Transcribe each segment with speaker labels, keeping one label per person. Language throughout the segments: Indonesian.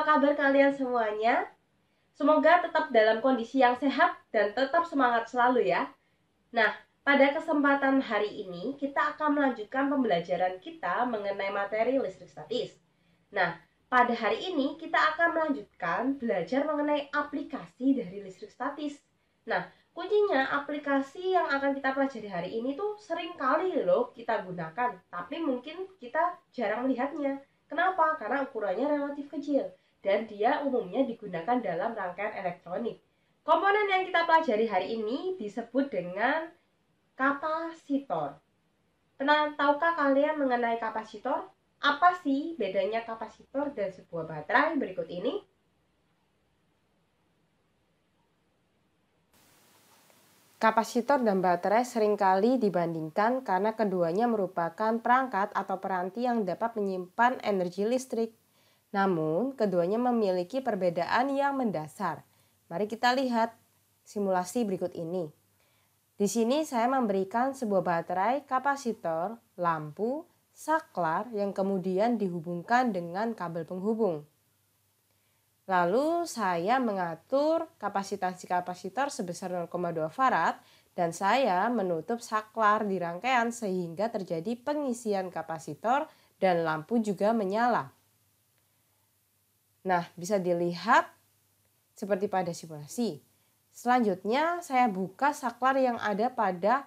Speaker 1: apa kabar kalian semuanya? Semoga tetap dalam kondisi yang sehat dan tetap semangat selalu ya. Nah, pada kesempatan hari ini kita akan melanjutkan pembelajaran kita mengenai materi listrik statis. Nah, pada hari ini kita akan melanjutkan belajar mengenai aplikasi dari listrik statis. Nah, kuncinya aplikasi yang akan kita pelajari hari ini tuh sering kali loh kita gunakan, tapi mungkin kita jarang melihatnya. Kenapa? Karena ukurannya relatif kecil dan dia umumnya digunakan dalam rangkaian elektronik. Komponen yang kita pelajari hari ini disebut dengan kapasitor. Tahukah kalian mengenai kapasitor? Apa sih bedanya kapasitor dan sebuah baterai berikut ini?
Speaker 2: Kapasitor dan baterai seringkali dibandingkan karena keduanya merupakan perangkat atau peranti yang dapat menyimpan energi listrik. Namun, keduanya memiliki perbedaan yang mendasar. Mari kita lihat simulasi berikut ini. Di sini saya memberikan sebuah baterai, kapasitor, lampu, saklar yang kemudian dihubungkan dengan kabel penghubung. Lalu saya mengatur kapasitansi kapasitor sebesar 0,2 farad dan saya menutup saklar di rangkaian sehingga terjadi pengisian kapasitor dan lampu juga menyala. Nah, bisa dilihat seperti pada simulasi. Selanjutnya saya buka saklar yang ada pada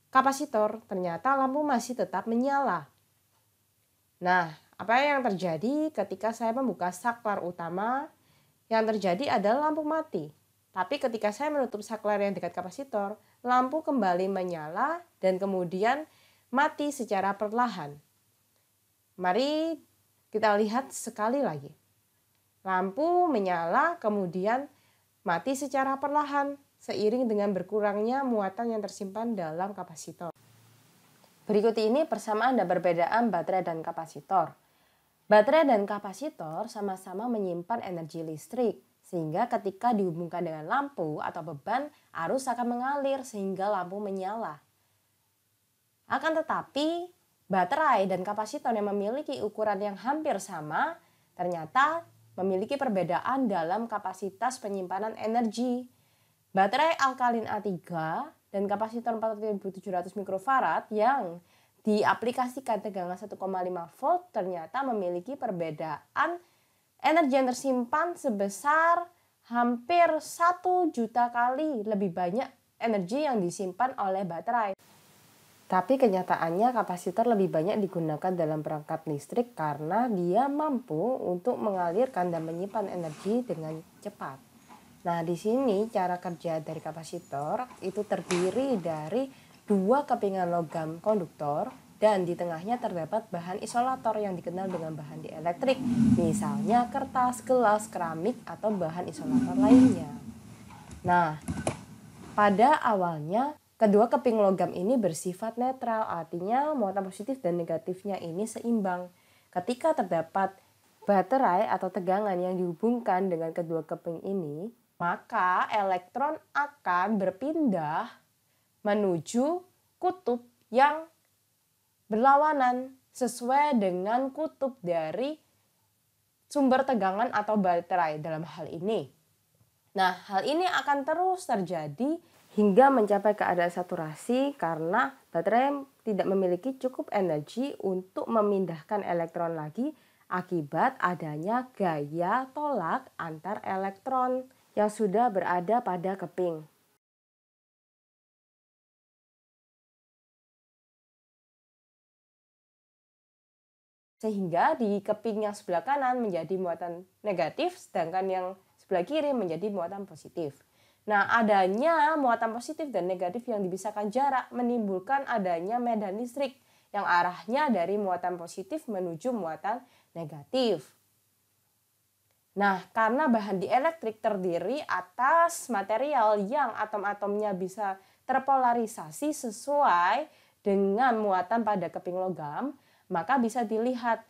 Speaker 2: kapasitor, ternyata lampu masih tetap menyala. Nah, apa yang terjadi ketika saya membuka saklar utama? Yang terjadi adalah lampu mati. Tapi ketika saya menutup saklar yang dekat kapasitor, lampu kembali menyala dan kemudian mati secara perlahan. Mari kita lihat sekali lagi. Lampu menyala kemudian mati secara perlahan seiring dengan berkurangnya muatan yang tersimpan dalam kapasitor. Berikut ini persamaan dan perbedaan baterai dan kapasitor. Baterai dan kapasitor sama-sama menyimpan energi listrik, sehingga ketika dihubungkan dengan lampu atau beban, arus akan mengalir sehingga lampu menyala. Akan tetapi, baterai dan kapasitor yang memiliki ukuran yang hampir sama, ternyata memiliki perbedaan dalam kapasitas penyimpanan energi. Baterai alkalin A3 dan kapasitor 4700 mikrofarad yang diaplikasikan tegangan 1,5 volt ternyata memiliki perbedaan energi yang tersimpan sebesar hampir 1 juta kali lebih banyak energi yang disimpan oleh baterai. Tapi kenyataannya kapasitor lebih banyak digunakan dalam perangkat listrik karena dia mampu untuk mengalirkan dan menyimpan energi dengan cepat. Nah, di sini cara kerja dari kapasitor itu terdiri dari dua kepingan logam konduktor dan di tengahnya terdapat bahan isolator yang dikenal dengan bahan dielektrik, misalnya kertas, gelas, keramik, atau bahan isolator lainnya. Nah, pada awalnya kedua keping logam ini bersifat netral, artinya muatan positif dan negatifnya ini seimbang. Ketika terdapat baterai atau tegangan yang dihubungkan dengan kedua keping ini, maka elektron akan berpindah menuju kutub yang berlawanan sesuai dengan kutub dari sumber tegangan atau baterai dalam hal ini. Nah, hal ini akan terus terjadi hingga mencapai keadaan saturasi karena baterai tidak memiliki cukup energi untuk memindahkan elektron lagi akibat adanya gaya tolak antar elektron yang sudah berada pada keping. Sehingga di keping yang sebelah kanan menjadi muatan negatif, sedangkan yang sebelah kiri menjadi muatan positif. Nah, adanya muatan positif dan negatif yang dipisahkan jarak menimbulkan adanya medan listrik yang arahnya dari muatan positif menuju muatan negatif. Nah, karena bahan dielektrik terdiri atas material yang atom-atomnya bisa terpolarisasi sesuai dengan muatan pada keping logam, maka bisa dilihat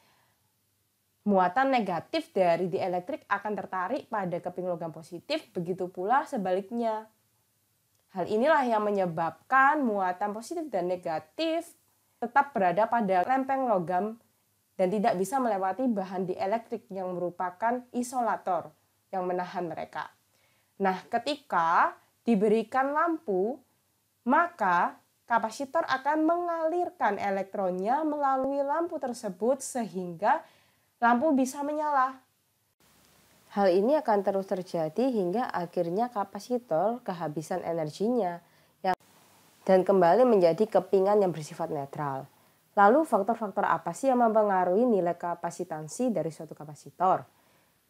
Speaker 2: muatan negatif dari dielektrik akan tertarik pada keping logam positif, begitu pula sebaliknya. Hal inilah yang menyebabkan muatan positif dan negatif tetap berada pada lempeng logam dan tidak bisa melewati bahan dielektrik yang merupakan isolator yang menahan mereka. Nah, ketika diberikan lampu, maka kapasitor akan mengalirkan elektronnya melalui lampu tersebut sehingga lampu bisa menyala. Hal ini akan terus terjadi hingga akhirnya kapasitor kehabisan energinya dan kembali menjadi kepingan yang bersifat netral. Lalu faktor-faktor apa sih yang mempengaruhi nilai kapasitansi dari suatu kapasitor?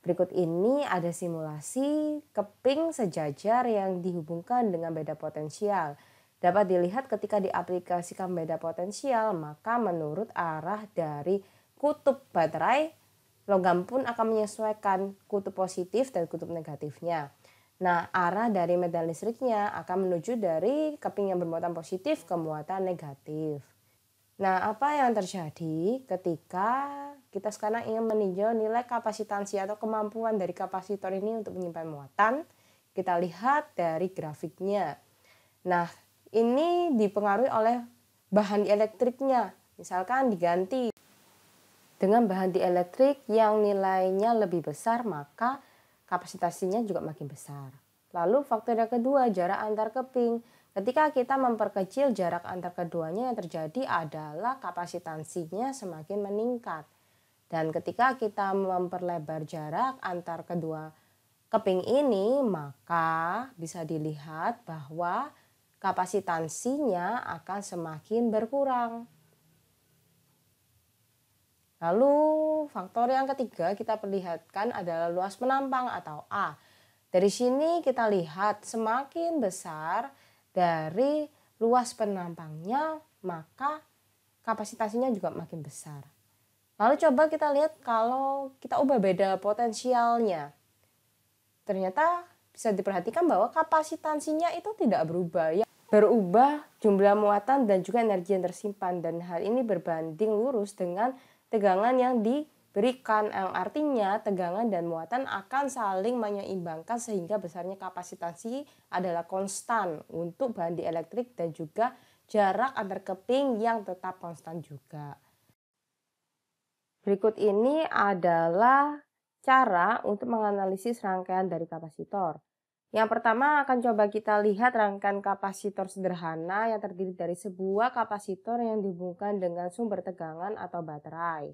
Speaker 2: Berikut ini ada simulasi keping sejajar yang dihubungkan dengan beda potensial. Dapat dilihat ketika diaplikasikan beda potensial, maka menurut arah dari kutub baterai, logam pun akan menyesuaikan kutub positif dan kutub negatifnya. Nah, arah dari medan listriknya akan menuju dari keping yang bermuatan positif ke muatan negatif. Nah, apa yang terjadi ketika kita sekarang ingin meninjau nilai kapasitansi atau kemampuan dari kapasitor ini untuk menyimpan muatan? Kita lihat dari grafiknya. Nah, ini dipengaruhi oleh bahan elektriknya. Misalkan diganti dengan bahan dielektrik yang nilainya lebih besar, maka kapasitansinya juga makin besar. Lalu faktor yang kedua, jarak antar keping. Ketika kita memperkecil jarak antar keduanya, yang terjadi adalah kapasitansinya semakin meningkat. Dan ketika kita memperlebar jarak antar kedua keping ini, maka bisa dilihat bahwa kapasitansinya akan semakin berkurang. Lalu faktor yang ketiga kita perlihatkan adalah luas penampang atau A. Dari sini kita lihat semakin besar dari luas penampangnya, maka kapasitasnya juga makin besar. Lalu coba kita lihat kalau kita ubah beda potensialnya. Ternyata bisa diperhatikan bahwa kapasitansinya itu tidak berubah. Ya, berubah jumlah muatan dan juga energi yang tersimpan, dan hal ini berbanding lurus dengan tegangan yang diberikan, yang artinya tegangan dan muatan akan saling menyeimbangkan sehingga besarnya kapasitansi adalah konstan untuk bahan dielektrik dan juga jarak antar keping yang tetap konstan juga. Berikut ini adalah cara untuk menganalisis rangkaian dari kapasitor. Yang pertama akan coba kita lihat rangkaian kapasitor sederhana yang terdiri dari sebuah kapasitor yang dihubungkan dengan sumber tegangan atau baterai.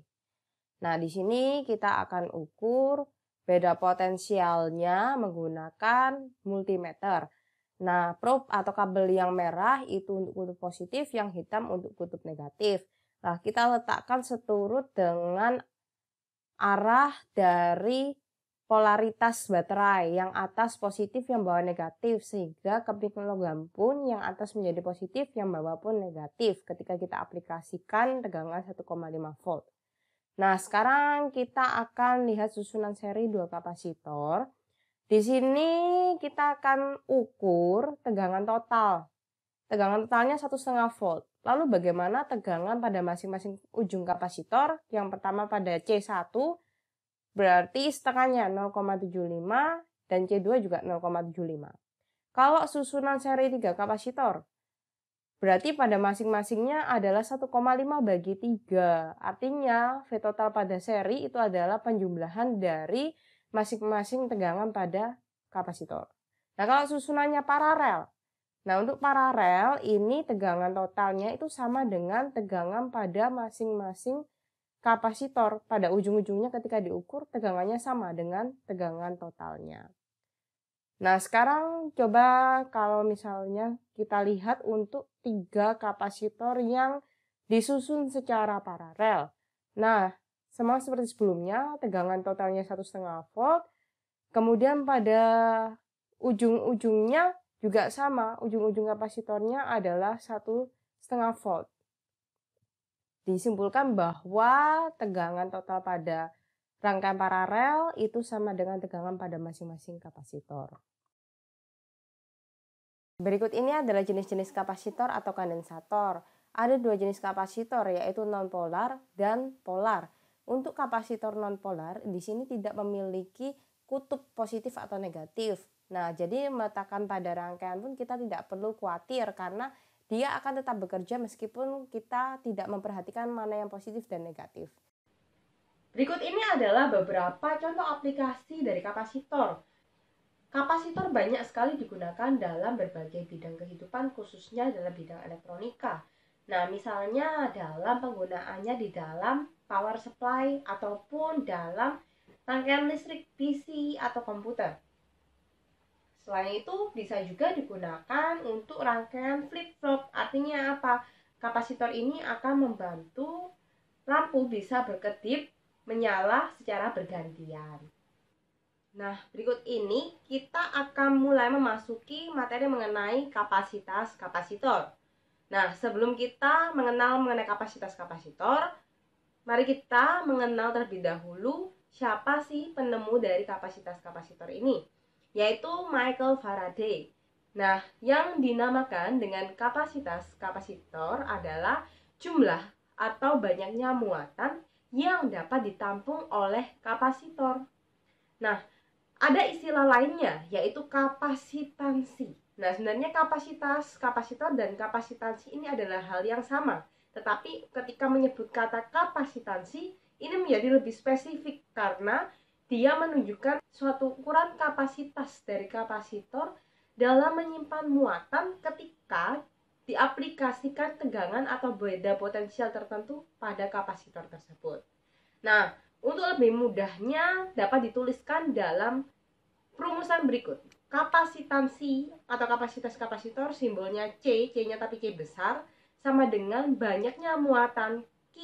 Speaker 2: Nah, di sini kita akan ukur beda potensialnya menggunakan multimeter. Nah, probe atau kabel yang merah itu untuk kutub positif, yang hitam untuk kutub negatif. Nah, kita letakkan seturut dengan arah dari polaritas baterai, yang atas positif, yang bawah negatif, sehingga keping logam pun yang atas menjadi positif, yang bawah pun negatif ketika kita aplikasikan tegangan 1,5 volt. Nah, sekarang kita akan lihat susunan seri dua kapasitor. Di sini kita akan ukur tegangan total. Tegangan totalnya 1,5 volt. Lalu bagaimana tegangan pada masing-masing ujung kapasitor? Yang pertama pada C1 berarti setengahnya 0,75 dan C2 juga 0,75. Kalau susunan seri 3 kapasitor, berarti pada masing-masingnya adalah 1,5 bagi 3. Artinya V total pada seri itu adalah penjumlahan dari masing-masing tegangan pada kapasitor. Nah, kalau susunannya paralel. Nah, untuk paralel ini tegangan totalnya itu sama dengan tegangan pada masing-masing kapasitor. Pada ujung-ujungnya ketika diukur tegangannya sama dengan tegangan totalnya. Nah, sekarang coba kalau misalnya kita lihat untuk 3 kapasitor yang disusun secara paralel. Nah, sama seperti sebelumnya, tegangan totalnya 1,5 volt. Kemudian pada ujung-ujungnya juga sama, ujung-ujung kapasitornya adalah 1,5 volt. Disimpulkan bahwa tegangan total pada rangkaian paralel itu sama dengan tegangan pada masing-masing kapasitor. Berikut ini adalah jenis-jenis kapasitor atau kondensator. Ada dua jenis kapasitor, yaitu nonpolar dan polar. Untuk kapasitor nonpolar, di sini tidak memiliki kutub positif atau negatif. Nah, jadi meletakkan pada rangkaian pun kita tidak perlu khawatir karena dia akan tetap bekerja meskipun kita tidak memperhatikan mana yang positif dan negatif.
Speaker 1: Berikut ini adalah beberapa contoh aplikasi dari kapasitor. Kapasitor banyak sekali digunakan dalam berbagai bidang kehidupan, khususnya dalam bidang elektronika. Nah, misalnya dalam penggunaannya di dalam power supply ataupun dalam rangkaian listrik PC atau komputer. Selain itu, bisa juga digunakan untuk rangkaian flip-flop. Artinya apa? Kapasitor ini akan membantu lampu bisa berkedip menyala secara bergantian. Nah, berikut ini kita akan mulai memasuki materi mengenai kapasitas kapasitor. Nah, sebelum kita mengenal mengenai kapasitas kapasitor, mari kita mengenal terlebih dahulu siapa sih penemu dari kapasitas kapasitor ini, yaitu Michael Faraday. Nah, yang dinamakan dengan kapasitas kapasitor adalah jumlah atau banyaknya muatan yang dapat ditampung oleh kapasitor. Nah, ada istilah lainnya yaitu kapasitansi. Nah, sebenarnya kapasitas kapasitor dan kapasitansi ini adalah hal yang sama. Tetapi ketika menyebut kata kapasitansi, ini menjadi lebih spesifik karena dia menunjukkan suatu ukuran kapasitas dari kapasitor dalam menyimpan muatan ketika diaplikasikan tegangan atau beda potensial tertentu pada kapasitor tersebut. Nah, untuk lebih mudahnya dapat dituliskan dalam perumusan berikut. Kapasitansi atau kapasitas kapasitor simbolnya C, C-nya tapi C besar, sama dengan banyaknya muatan Q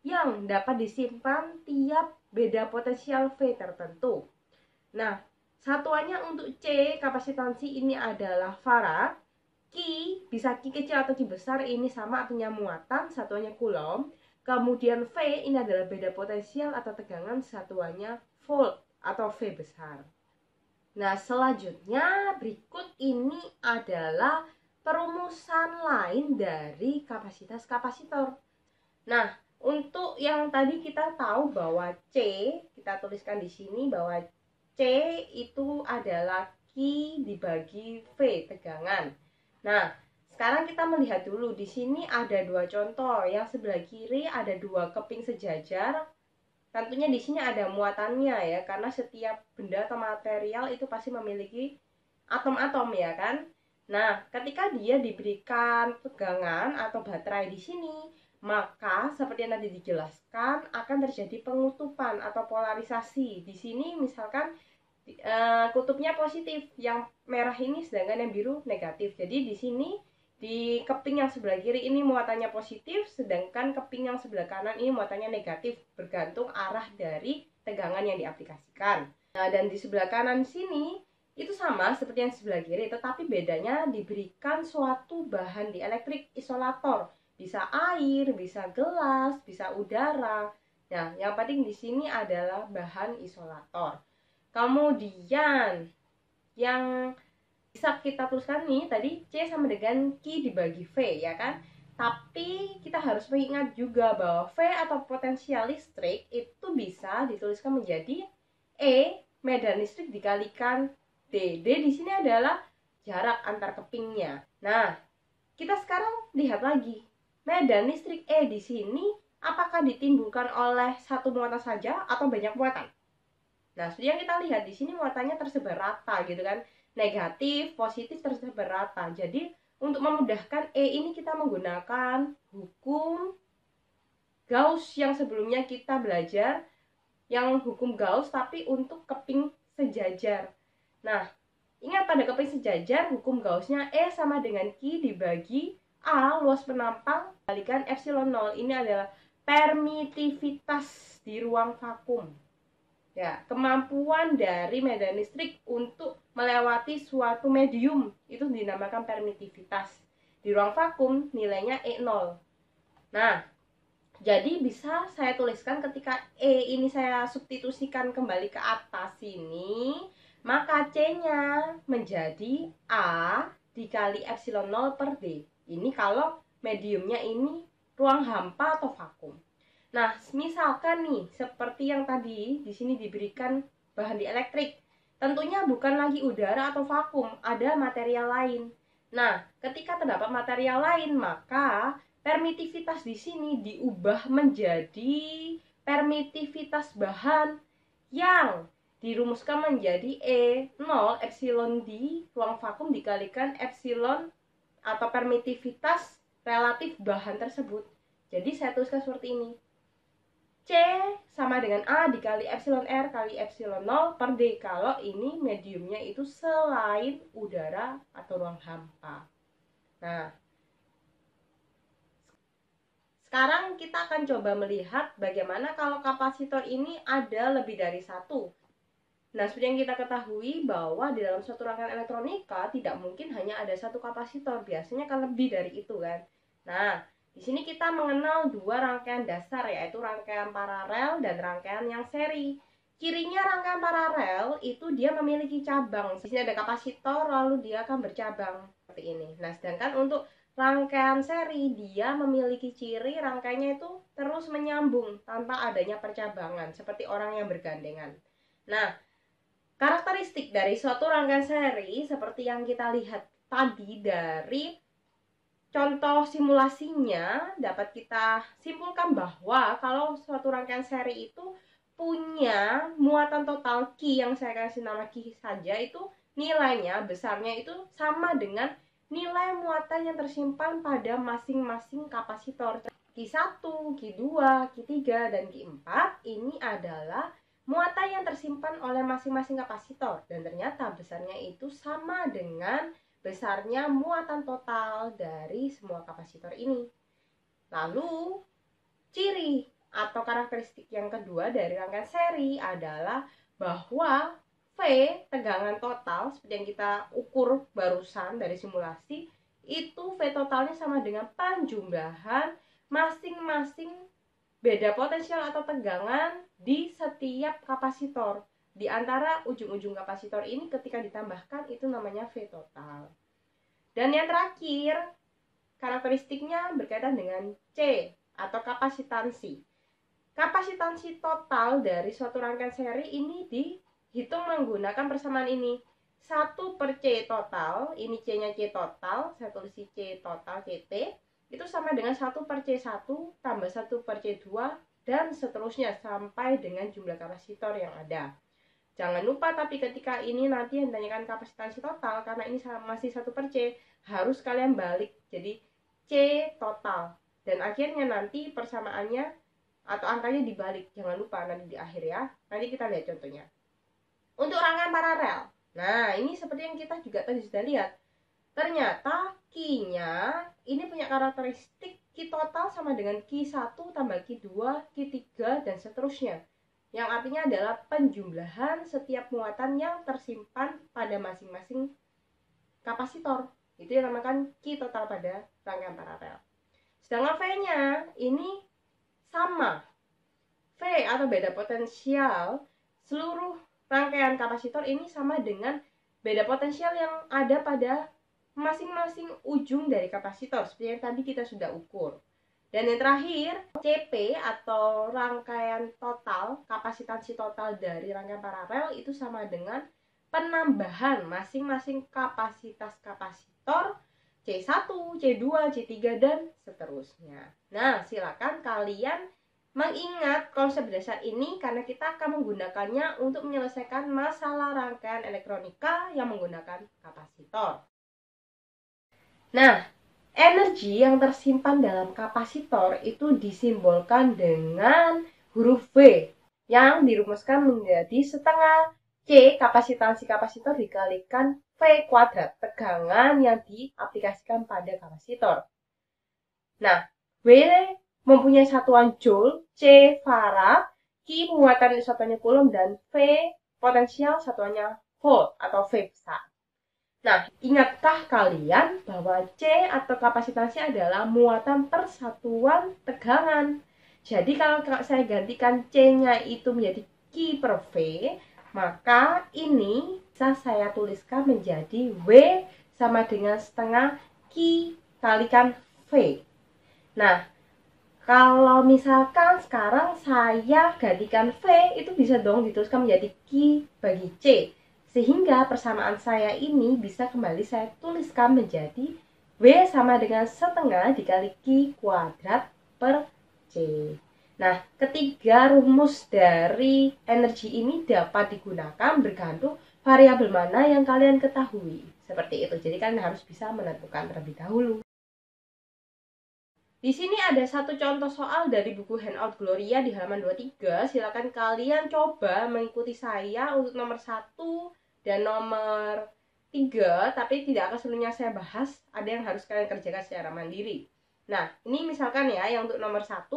Speaker 1: yang dapat disimpan tiap beda potensial V tertentu. Nah, satuannya untuk C, kapasitansi ini adalah farad. Q, bisa Q kecil atau Q besar, ini sama artinya muatan, satuannya coulomb. Kemudian V ini adalah beda potensial atau tegangan, satuannya volt atau V besar. Nah, selanjutnya berikut ini adalah perumusan lain dari kapasitas kapasitor. Nah, untuk yang tadi kita tahu bahwa C, kita tuliskan di sini bahwa C itu adalah Q dibagi V tegangan. Nah, sekarang kita melihat dulu di sini ada dua contoh. Yang sebelah kiri ada dua keping sejajar. Tentunya di sini ada muatannya ya, karena setiap benda atau material itu pasti memiliki atom-atom ya kan. Nah, ketika dia diberikan tegangan atau baterai di sini, maka seperti yang tadi dijelaskan akan terjadi pengutupan atau polarisasi. Di sini misalkan kutubnya positif, yang merah ini, sedangkan yang biru negatif. Jadi di sini di keping yang sebelah kiri ini muatannya positif, sedangkan keping yang sebelah kanan ini muatannya negatif, bergantung arah dari tegangan yang diaplikasikan. Nah, dan di sebelah kanan sini itu sama seperti yang sebelah kiri, tetapi bedanya diberikan suatu bahan dielektrik isolator. Bisa air, bisa gelas, bisa udara. Nah, yang penting di sini adalah bahan isolator. Kemudian yang bisa kita tuliskan nih tadi C sama dengan Q dibagi V ya kan. Tapi kita harus mengingat juga bahwa V atau potensial listrik itu bisa dituliskan menjadi E medan listrik dikalikan D. D di sini adalah jarak antar kepingnya. Nah, kita sekarang lihat lagi. Medan listrik E di sini apakah ditimbulkan oleh satu muatan saja atau banyak muatan? Nah, seperti yang kita lihat di sini muatannya tersebar rata gitu kan. Negatif, positif tersebar rata. Jadi, untuk memudahkan E ini kita menggunakan hukum Gauss yang sebelumnya kita belajar, yang hukum Gauss tapi untuk keping sejajar. Nah, ingat pada keping sejajar hukum Gaussnya E sama dengan Q dibagi A luas penampang kalikan epsilon 0. Ini adalah permitivitas di ruang vakum. Ya, kemampuan dari medan listrik untuk melewati suatu medium itu dinamakan permitivitas. Di ruang vakum nilainya E0. Nah, jadi bisa saya tuliskan ketika E ini saya substitusikan kembali ke atas sini, maka C-nya menjadi A dikali epsilon 0 per D. Ini kalau mediumnya ini ruang hampa atau vakum. Nah, misalkan nih seperti yang tadi di sini diberikan bahan dielektrik, tentunya bukan lagi udara atau vakum, ada material lain. Nah, ketika terdapat material lain, maka permitivitas di sini diubah menjadi permitivitas bahan yang dirumuskan menjadi E0 epsilon di ruang vakum dikalikan epsilon atau permitivitas relatif bahan tersebut. Jadi saya tuliskan seperti ini. C sama dengan A dikali epsilon R kali epsilon 0 per D kalau ini mediumnya itu selain udara atau ruang hampa. Nah, sekarang kita akan coba melihat bagaimana kalau kapasitor ini ada lebih dari satu. Nah, seperti yang kita ketahui bahwa di dalam suatu rangkaian elektronika tidak mungkin hanya ada satu kapasitor, biasanya kan lebih dari itu kan. Nah, di sini kita mengenal dua rangkaian dasar, yaitu rangkaian paralel dan rangkaian yang seri. Cirinya rangkaian paralel itu dia memiliki cabang. Di sini ada kapasitor, lalu dia akan bercabang seperti ini. Nah, sedangkan untuk rangkaian seri dia memiliki ciri rangkaiannya itu terus menyambung tanpa adanya percabangan, seperti orang yang bergandengan. Nah, karakteristik dari suatu rangkaian seri seperti yang kita lihat tadi dari contoh simulasinya dapat kita simpulkan bahwa kalau suatu rangkaian seri itu punya muatan total Q yang saya kasih nama Q saja, itu nilainya besarnya itu sama dengan nilai muatan yang tersimpan pada masing-masing kapasitor. Q1, Q2, Q3, dan Q4 ini adalah muatan yang tersimpan oleh masing-masing kapasitor dan ternyata besarnya itu sama dengan besarnya muatan total dari semua kapasitor ini. Lalu, ciri atau karakteristik yang kedua dari rangkaian seri adalah bahwa V, tegangan total, seperti yang kita ukur barusan dari simulasi, itu V totalnya sama dengan penjumlahan masing-masing beda potensial atau tegangan di setiap kapasitor. Di antara ujung-ujung kapasitor ini ketika ditambahkan itu namanya V total. Dan yang terakhir, karakteristiknya berkaitan dengan C atau kapasitansi. Kapasitansi total dari suatu rangkaian seri ini dihitung menggunakan persamaan ini. 1 per C total, ini C-nya C total, saya tulis C total CT, itu sama dengan 1 per C1 tambah 1 per C2 dan seterusnya sampai dengan jumlah kapasitor yang ada. Jangan lupa tapi ketika ini nanti yang ditanyakan kapasitansi total, karena ini masih 1 per C, harus kalian balik jadi C total. Dan akhirnya nanti persamaannya atau angkanya dibalik. Jangan lupa nanti di akhir ya. Nanti kita lihat contohnya. Untuk rangkaian paralel. Nah, ini seperti yang kita juga tadi sudah lihat. Ternyata Q-nya ini punya karakteristik Q total sama dengan Q1 tambah Q2, Q3, dan seterusnya. Yang artinya adalah penjumlahan setiap muatan yang tersimpan pada masing-masing kapasitor. Itu yang dinamakan Q total pada rangkaian paralel. Sedangkan V-nya ini sama. V atau beda potensial seluruh rangkaian kapasitor ini sama dengan beda potensial yang ada pada masing-masing ujung dari kapasitor, seperti yang tadi kita sudah ukur. Dan yang terakhir, CP atau rangkaian total, kapasitansi total dari rangkaian paralel itu sama dengan penambahan masing-masing kapasitas kapasitor C1, C2, C3, dan seterusnya. Nah, silakan kalian mengingat konsep dasar ini karena kita akan menggunakannya untuk menyelesaikan masalah rangkaian elektronika yang menggunakan kapasitor. Nah, energi yang tersimpan dalam kapasitor itu disimbolkan dengan huruf V yang dirumuskan menjadi setengah C kapasitansi kapasitor dikalikan V kuadrat, tegangan yang diaplikasikan pada kapasitor. Nah, W mempunyai satuan joule, C farad, Q muatan satuannya coulomb, dan V potensial satuannya volt atau V besar. Nah, ingatkah kalian bahwa C atau kapasitansi adalah muatan per satuan tegangan? Jadi kalau saya gantikan C-nya itu menjadi Q per V, maka ini bisa saya tuliskan menjadi W sama dengan setengah Q kalikan V. Nah, kalau misalkan sekarang saya gantikan V, itu bisa dong dituliskan menjadi Q bagi C. Sehingga persamaan saya ini bisa kembali saya tuliskan menjadi W sama dengan setengah dikali Q kuadrat per C. Nah, ketiga rumus dari energi ini dapat digunakan bergantung variabel mana yang kalian ketahui. Seperti itu. Jadi kalian harus bisa menentukan terlebih dahulu. Di sini ada satu contoh soal dari buku Handout Gloria di halaman 23. Silakan kalian coba mengikuti saya untuk nomor 1 dan nomor 3, tapi tidak akan seluruhnya saya bahas. Ada yang harus kalian kerjakan secara mandiri. Nah, ini misalkan ya, yang untuk nomor 1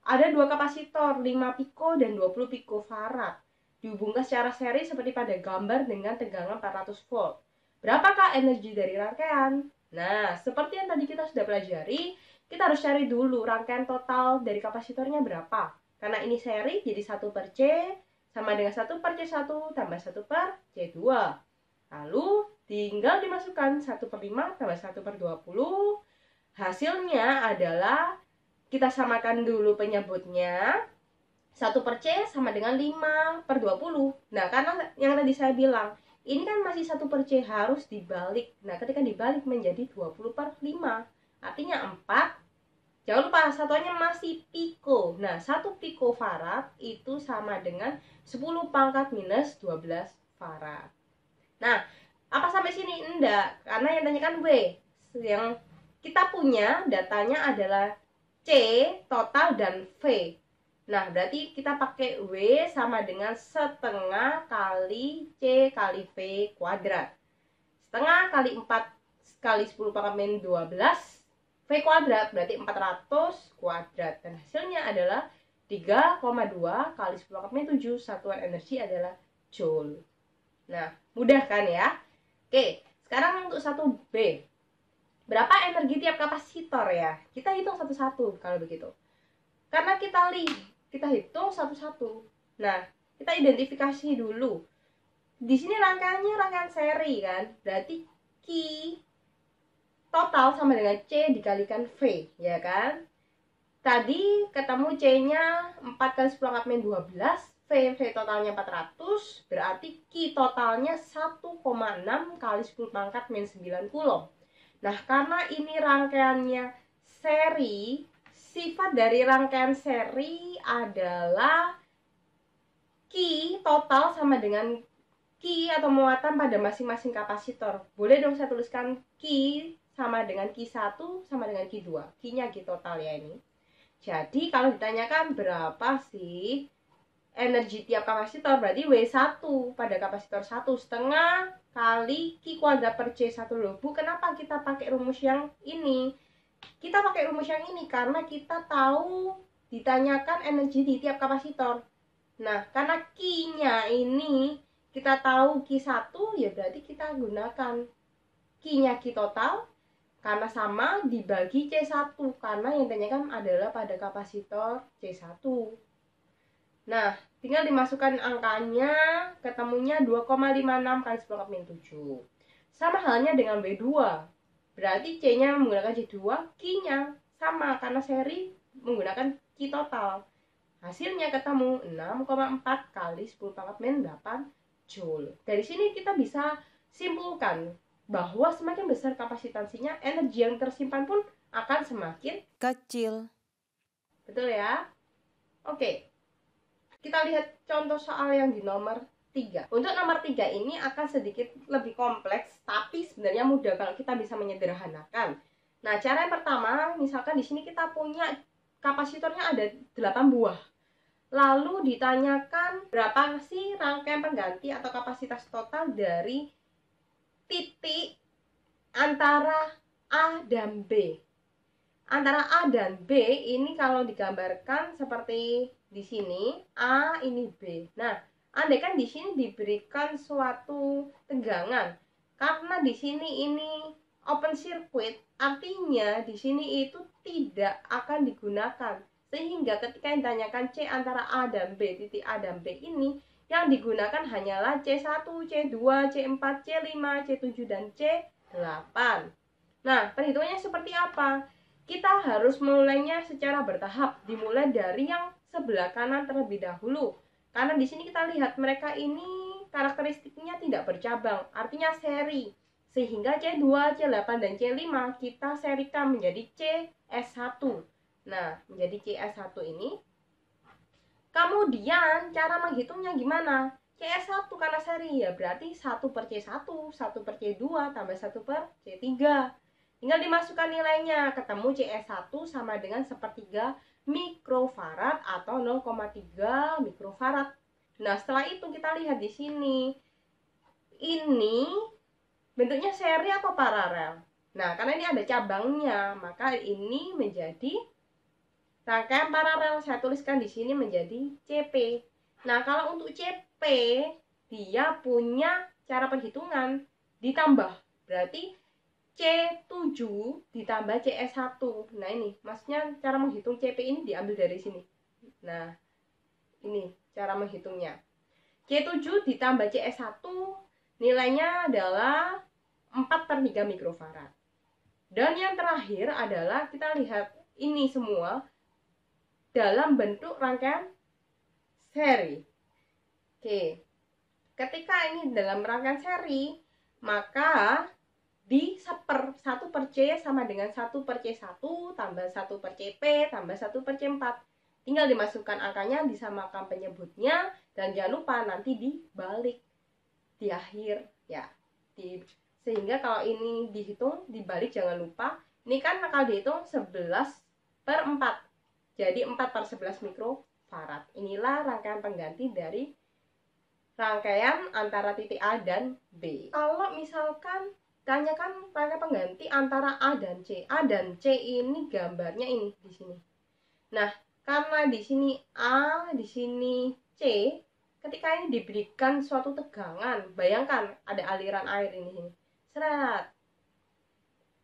Speaker 1: ada dua kapasitor 5 piko dan 20 pikofarad dihubungkan secara seri seperti pada gambar dengan tegangan 400 volt. Berapakah energi dari rangkaian? Nah, seperti yang tadi kita sudah pelajari, kita harus cari dulu rangkaian total dari kapasitornya berapa. Karena ini seri, jadi 1 per C sama dengan 1 per C1 tambah 1 per C2. Lalu tinggal dimasukkan 1 per 5 tambah 1 per 20. Hasilnya adalah, kita samakan dulu penyebutnya. 1 per C sama dengan 5 per 20. Nah, karena yang tadi saya bilang, ini kan masih 1 per C, harus dibalik. Nah, ketika dibalik menjadi 20 per 5. Artinya 4. Jangan lupa satuannya masih piko. Nah, 1 pikofarad itu sama dengan 10 pangkat minus 12 farad. Nah, apa sampai sini? Enggak, karena yang tanyakan W. Yang kita punya datanya adalah C total dan V. Nah, berarti kita pakai W sama dengan setengah kali C kali V kuadrat. Setengah kali 4 kali 10 pangkat minus 12 V kuadrat, berarti 400 kuadrat. Dan hasilnya adalah 3,2 kali 10 pangkat minus 7. Satuan energi adalah joule. Nah, mudah kan ya? Oke, sekarang untuk 1B. Berapa energi tiap kapasitor ya? Kita hitung satu-satu kalau begitu. Karena kita hitung satu-satu. Nah, kita identifikasi dulu. Di sini rangkaiannya rangkaian seri kan? Berarti Q total sama dengan C dikalikan V, ya kan? Tadi ketemu C-nya 4 kali 10 pangkat minus 12, V totalnya 400, berarti Q totalnya 1,6 kali 10 pangkat minus 9 coulomb. Nah, karena ini rangkaiannya seri, sifat dari rangkaian seri adalah Q total sama dengan Q atau muatan pada masing-masing kapasitor. Boleh dong saya tuliskan Q sama dengan Q1 sama dengan Q2. Q-nya Q total ya ini. Jadi kalau ditanyakan berapa sih energi tiap kapasitor, berarti W1 pada kapasitor 1 setengah kali Q kuadrat per C1 loh. Bu, kenapa kita pakai rumus yang ini? Kita pakai rumus yang ini karena kita tahu ditanyakan energi di tiap kapasitor. Nah, karena Q-nya ini kita tahu Q1, ya berarti kita gunakan Q-nya Q total karena sama dibagi C1, karena yang ditanyakan adalah pada kapasitor C1. Nah, tinggal dimasukkan angkanya, ketemunya 2,56 kali 10 min 7. Sama halnya dengan B2. Berarti C-nya menggunakan C2, Q-nya sama karena seri menggunakan Q total. Hasilnya ketemu 6,4 kali 10 pangkat min 8 joule. Dari sini kita bisa simpulkan bahwa semakin besar kapasitansinya, energi yang tersimpan pun akan semakin
Speaker 2: kecil.
Speaker 1: Betul ya? Oke. Kita lihat contoh soal yang di nomor 3. Untuk nomor 3 ini akan sedikit lebih kompleks, tapi sebenarnya mudah kalau kita bisa menyederhanakan. Nah, cara yang pertama, misalkan di sini kita punya kapasitornya ada 8 buah. Lalu ditanyakan berapa sih rangkaian pengganti atau kapasitas total dari titik antara A dan B. Antara A dan B ini kalau digambarkan seperti di sini, A ini B. Nah, andai kan di sini diberikan suatu tegangan, karena di sini ini open circuit, artinya di sini itu tidak akan digunakan. Sehingga ketika ditanyakan C antara A dan B, titik A dan B ini, yang digunakan hanyalah C1, C2, C4, C5, C7, dan C8. Nah, perhitungannya seperti apa? Kita harus mulainya secara bertahap, dimulai dari yang sebelah kanan terlebih dahulu. Karena di sini kita lihat mereka ini karakteristiknya tidak bercabang, artinya seri. Sehingga C2, C8, dan C5 kita serikan menjadi CS1. Nah, menjadi CS1 ini Kemudian cara menghitungnya gimana? CS1 karena seri ya berarti 1/C1, 1/C2 tambah 1/C3. Tinggal dimasukkan nilainya, ketemu CS1 sama dengan 1/3 mikrofarad atau 0,3 mikrofarad. Nah, setelah itu kita lihat di sini. Ini bentuknya seri atau paralel? Nah, karena ini ada cabangnya, maka ini menjadi rangkaian paralel. Saya tuliskan di sini menjadi CP. Nah, kalau untuk CP, dia punya cara perhitungan ditambah. Berarti C7 ditambah CS1. Nah, ini maksudnya cara menghitung CP ini diambil dari sini. Nah, ini cara menghitungnya. C7 ditambah CS1 nilainya adalah 4/3 mikrofarad. Dan yang terakhir adalah kita lihat ini semua dalam bentuk rangkaian seri. Oke. Ketika ini dalam rangkaian seri, maka di 1/C sama dengan 1/C1 tambah 1/CP tambah 1/C4. Tinggal dimasukkan angkanya, disamakan penyebutnya, dan jangan lupa nanti dibalik di akhir ya. Sehingga kalau ini dihitung dibalik jangan lupa. Ini kan bakal dihitung 11/4. Jadi 4/11 mikrofarad. Inilah rangkaian pengganti dari rangkaian antara titik A dan B. Kalau misalkan tanyakan rangkaian pengganti antara A dan C. A dan C ini gambarnya ini di sini. Nah, karena di sini A, di sini C, ketika ini diberikan suatu tegangan, bayangkan ada aliran air ini. Seret.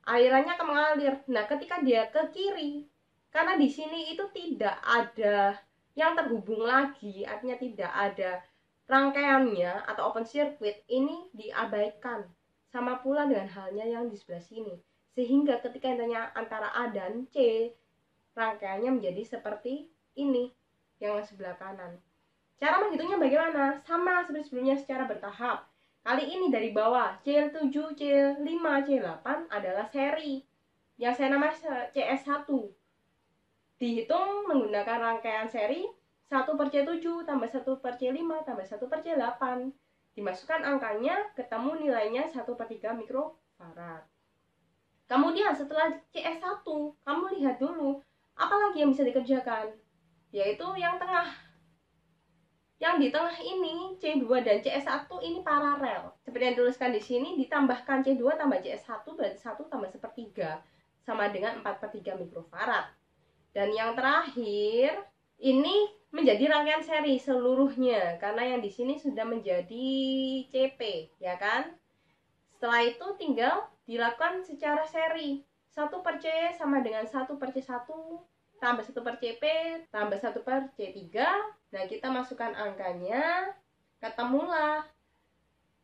Speaker 1: Alirannya akan mengalir. Nah, ketika dia ke kiri, karena di sini itu tidak ada yang terhubung lagi, artinya tidak ada rangkaiannya atau open circuit, ini diabaikan. Sama pula dengan halnya yang di sebelah sini. Sehingga ketika ditanya antara A dan C, rangkaiannya menjadi seperti ini, yang sebelah kanan. Cara menghitungnya bagaimana? Sama seperti sebelumnya secara bertahap. Kali ini dari bawah, C7, C5, C8 adalah seri. Yang saya namakan CS1. Dihitung menggunakan rangkaian seri 1/C7 tambah 1/C5 tambah 1/C8. Dimasukkan angkanya, ketemu nilainya 1/3 mikrofarad. Kemudian setelah CS1, kamu lihat dulu apa lagi yang bisa dikerjakan, yaitu yang tengah. Yang di tengah ini C2 dan CS1 ini paralel. Seperti yang dituliskan di sini, ditambahkan C2 tambah CS1 berarti 1 tambah 1/3 sama dengan 4/3 mikrofarad. Dan yang terakhir ini menjadi rangkaian seri seluruhnya karena yang di sini sudah menjadi CP, ya kan? Setelah itu tinggal dilakukan secara seri. 1/C sama dengan 1/C1 tambah 1/CP tambah 1/C3. Nah, kita masukkan angkanya, ketemulah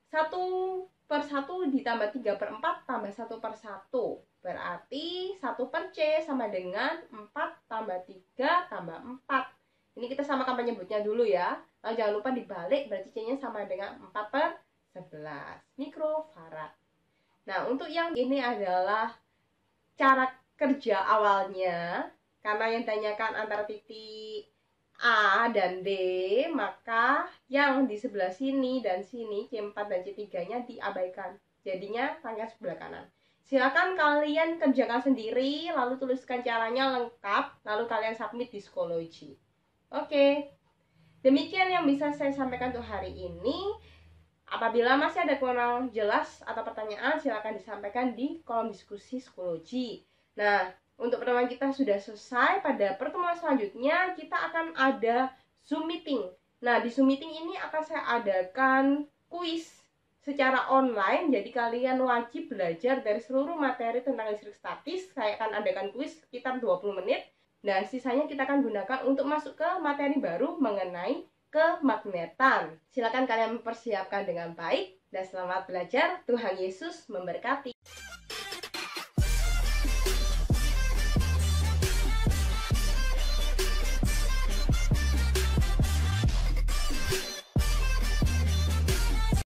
Speaker 1: 1/1 ditambah 3/4 tambah 1/1. Berarti 1/C sama dengan 4 tambah 3 tambah 4. Ini kita samakan penyebutnya dulu ya. Lalu jangan lupa dibalik, berarti C-nya sama dengan 4/11 mikrofarad. Nah, untuk yang ini adalah cara kerja awalnya. Karena yang ditanyakan antara titik A dan D, maka yang di sebelah sini dan sini, C4 dan C3-nya diabaikan. Jadinya rangkaian sebelah kanan. Silakan kalian kerjakan sendiri, lalu tuliskan caranya lengkap, lalu kalian submit di Schoology. Oke, demikian yang bisa saya sampaikan untuk hari ini. Apabila masih ada kurang jelas atau pertanyaan, silakan disampaikan di kolom diskusi Schoology. Nah, untuk pertemuan kita sudah selesai. Pada pertemuan selanjutnya kita akan ada Zoom meeting. Nah, di Zoom meeting ini akan saya adakan kuis secara online. Jadi kalian wajib belajar dari seluruh materi tentang listrik statis. Saya akan adakan kuis sekitar 20 menit. Dan sisanya kita akan gunakan untuk masuk ke materi baru mengenai kemagnetan. Silakan kalian mempersiapkan dengan baik dan selamat belajar. Tuhan Yesus memberkati.